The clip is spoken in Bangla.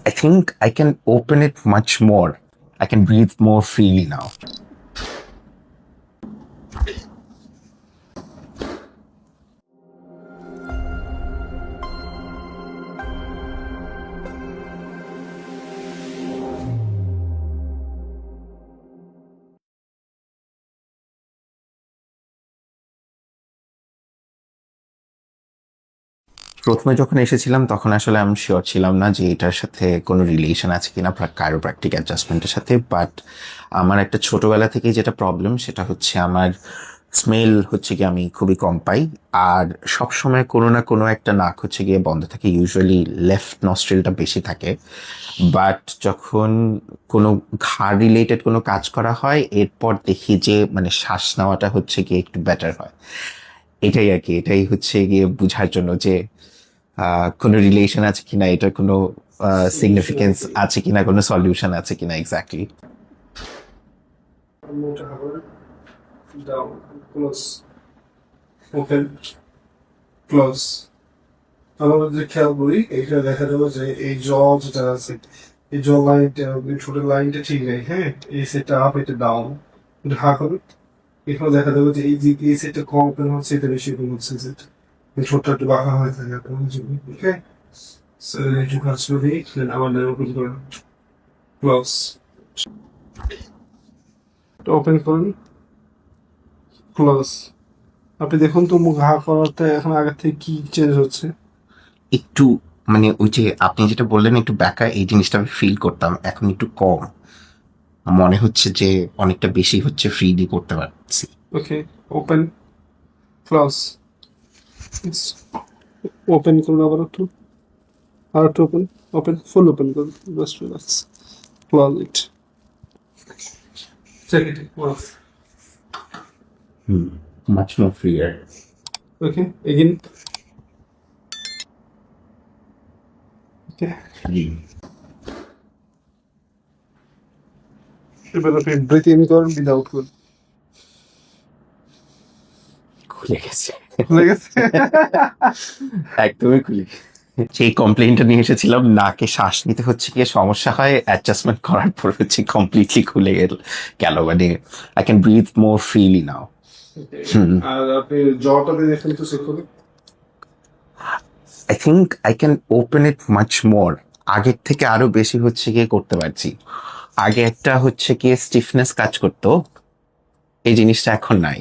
I think I can open it much more. I can breathe more freely now. প্রথমে যখন এসেছিলাম তখন আসলে আমি শিওর ছিলাম না যে এটার সাথে কোনো রিলেশন আছে কিনা কাইরোপ্র্যাকটিক অ্যাডজাস্টমেন্টের সাথে, বাট আমার একটা ছোটবেলা থেকেই যেটা প্রবলেম সেটা হচ্ছে আমার স্মেল হচ্ছে গিয়ে আমি খুবই কম পাই, আর সবসময় কোনো না কোনো একটা নাক হচ্ছে গিয়ে বন্ধ থাকে, ইউজুয়ালি লেফট নস্ট্রিলটা বেশি থাকে। বাট যখন কোনো ঘাড় রিলেটেড কোনো কাজ করা হয় এরপর দেখি যে মানে শ্বাস নেওয়াটা হচ্ছে গিয়ে একটু বেটার হয়। এটাই আর কি, এটাই হচ্ছে গিয়ে বোঝার জন্য যে কোনো রিলেশন আছে কিনা, এটার কোনো সিগনিফিকেন্স আছে কিনা, কোনো সলিউশন আছে কিনা। Exactly. Down, close, open, close. আমরা যদি খেয়াল করি এটা দেখা যাবে যে এই জ যেটা আছে এই জ লাইনটা ছোট লাইনটা ঠিক নেই, হ্যাঁ, এই সেটটা আপ এটা ডাউন, এটা হা করে এখানে দেখা যাবে যে এই যে এই সেটটা কম ওপেন হচ্ছে, এটা বেশি ওপেন হচ্ছে, সেট ছোটটা একটু বাঁকা হয়ে থাকে আপনার জন্য, ওকে। সো একটু কাজ করি দেন আবার ওপেন করুন, ক্লোজ, ওপেন করুন, ক্লোজ। আপনি দেখুন তো মুখ হা করাতে এখন আগের থেকে কি চেঞ্জ হচ্ছে। একটু মানে ওই যে আপনি যেটা বললেন একটু ব্যাকা, এই জিনিসটা আমি ফিল করতাম, এখন একটু কম মনে হচ্ছে যে অনেকটা বেশি হচ্ছে, ফ্রিলি করতে পারছি। ওকে, ওপেন, ক্লোজ, ওপেন করুন আবার একটু, আর একটু ওপেন, ওপেন, ফুল ওপেন করুন, just relax, close it, check it once, much more freer. Okay, again, okay. এবার আপনি ব্রিথ ইন করুন, ব্রিথ আউট করুন, খুলে গেছে, খুলে গেছে। একদমই খুলে গেছে। সেই কমপ্লেইনটা নিয়ে এসেছিলাম, নাকে শ্বাস নিতে হচ্ছে গিয়ে সমস্যা হয়, অ্যাডজাস্টমেন্ট করার পর হচ্ছে কমপ্লিটলি খুলে গেল, মানে I can breathe more freely now. আর আপনি জ্বরটা দিয়ে দেখেন তো চেক করে। I think I can open it much more. আগের থেকে আরো বেশি হচ্ছে গিয়ে করতে পারছি। আগে একটা হচ্ছে গিয়ে স্টিফনেস কাজ করতো, এই জিনিসটা এখন নাই।